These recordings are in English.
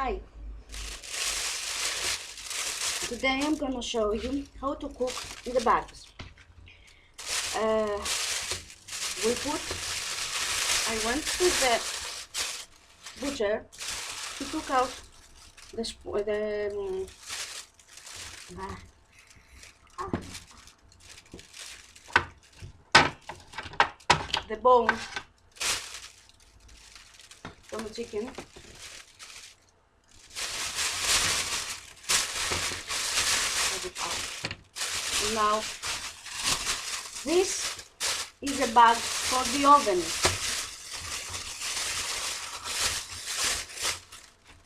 Hi, today I'm gonna show you how to cook the bags. I went to the butcher to cook out the bone from the chicken. Now this is a bag for the oven.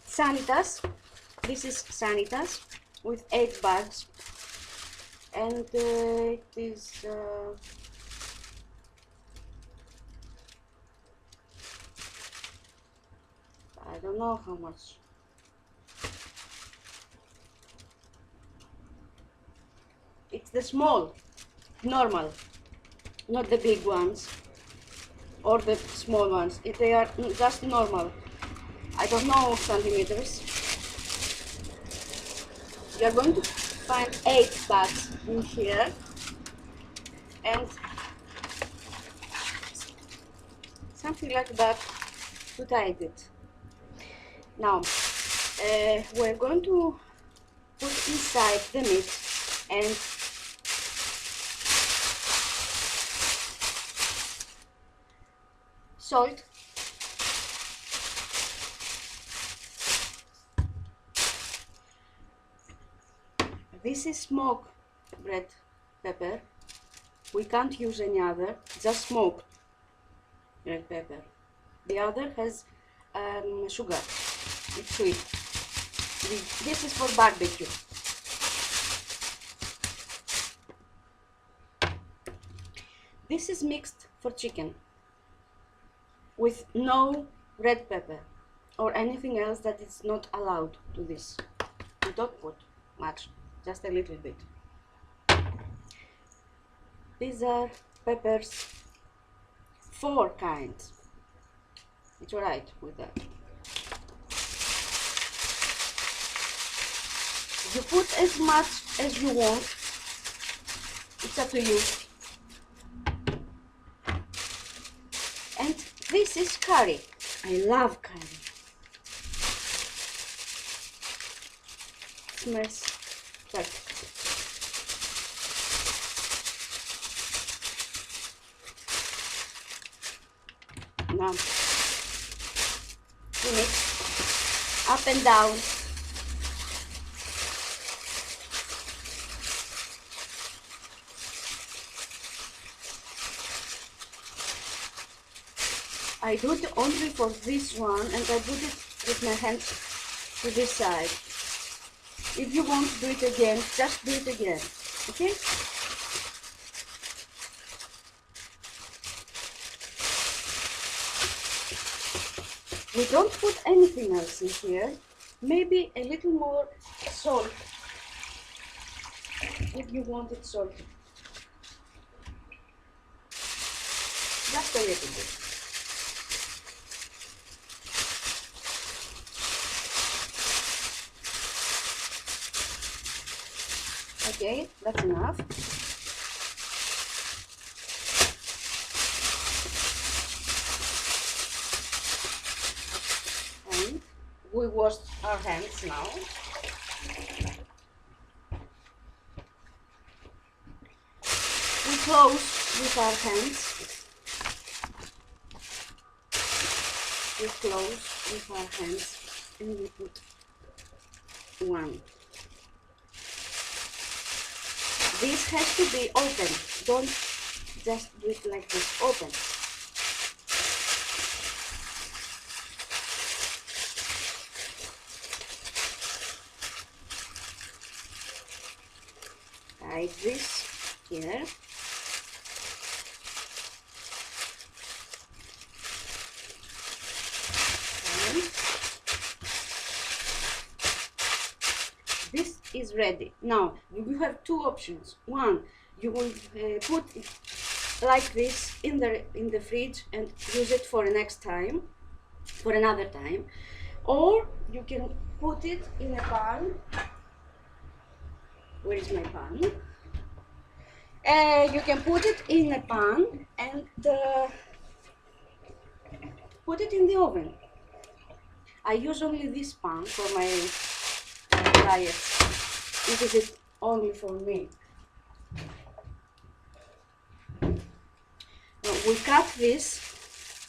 Sanitas. This is Sanitas with 8 bags, and it is I don't know how much. It's the small, normal, not the big ones or the small ones. They are just normal. I don't know centimeters. You are going to find 8 bags in here and something like that to tight it. Now we're going to put inside the meat and salt, this is smoked red pepper. We can't use any other, just smoked red pepper. The other has sugar, it's sweet. This is for barbecue. This is mixed for chicken with no red pepper or anything else that is not allowed to this. You don't put much, just a little bit. These are peppers, 4 kinds. It's alright with that. You put as much as you want, it's up to you. And this is curry. I love curry. It smells perfect. Now, you mix up and down. I do it only for this one, and I put it with my hands to this side. If you want to do it again, just do it again, okay? We don't put anything else in here. Maybe a little more salt, if you want it salty. Just a little bit. Okay, that's enough. And we washed our hands now. We close with our hands. We close with our hands and we put 1. This has to be open. Don't just do it like this, open. Like this here. And this is ready. Now you have 2 options. One, you will put it like this in the fridge and use it for next time, for another time. Or you can put it in a pan. Where is my pan? You can put it in a pan and put it in the oven. I use only this pan for my diet. This is it only for me. Now we cut this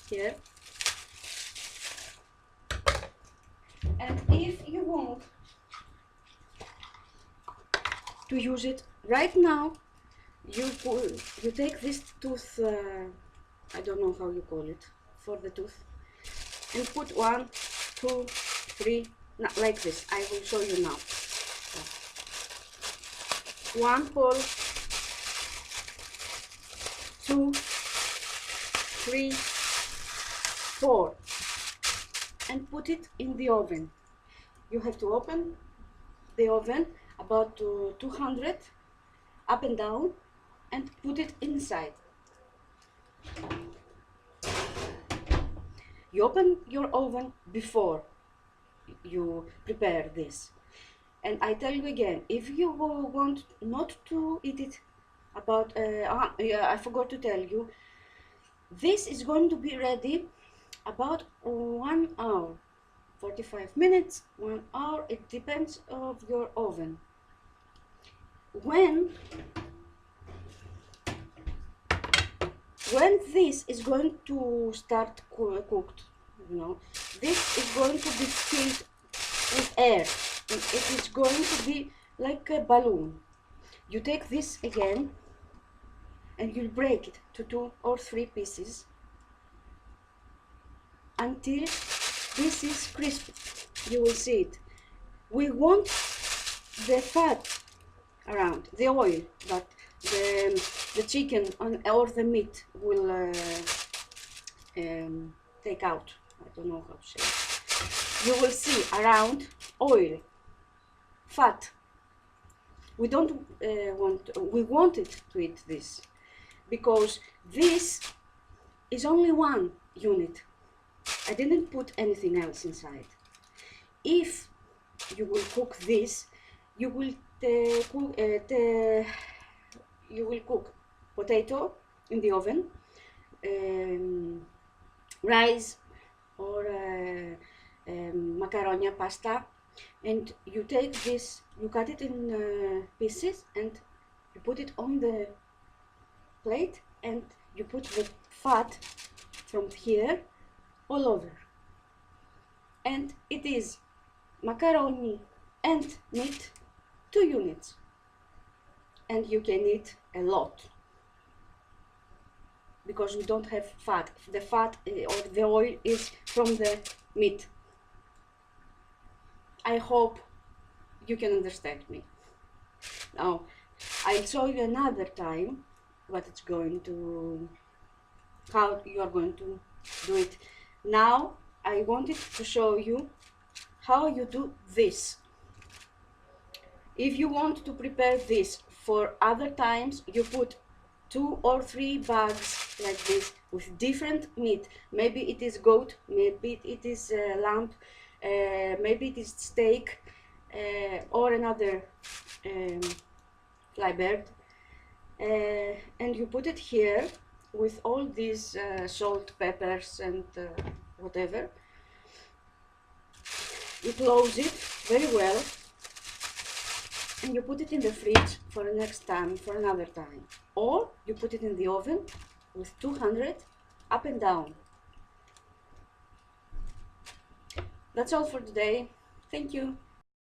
here. And if you want to use it right now, you take this tooth, I don't know how you call it, for the tooth, and put 1, 2, 3, like this. I will show you now. 1 hole, 2, 3, 4, and put it in the oven. You have to open the oven about 200 up and down and put it inside. You open your oven before you prepare this. And I tell you again, if you want not to eat it about, yeah, I forgot to tell you, this is going to be ready about 1 hour, 45 minutes, 1 hour, it depends of your oven. When this is going to start cooked, you know, this is going to be filled with air, and it is going to be like a balloon. You take this again and you break it to 2 or 3 pieces until this is crispy. You will see it. We want the fat around, the oil, but the chicken or the meat will take out. I don't know how to say it. You will see around oil, fat. We don't we wanted to eat this because this is only one unit. I didn't put anything else inside. If you will cook this, you will cook potato in the oven, rice or macaroni pasta, and you take this, you cut it in pieces and you put it on the plate and you put the fat from here all over, and it is macaroni and meat, 2 units, and you can eat a lot because we don't have fat. The fat or the oil is from the meat. I hope you can understand me. Now I'll show you another time what it's going to, how you are going to do it. Now I wanted to show you how you do this. If you want to prepare this for other times, you put 2 or 3 bags like this with different meat. Maybe it is goat, maybe it is lamb, maybe it is steak, or another fly bird, and you put it here with all these salt, peppers and whatever. You close it very well and you put it in the fridge for the next time, for another time, or you put it in the oven with 200 up and down. That's all for today. Thank you.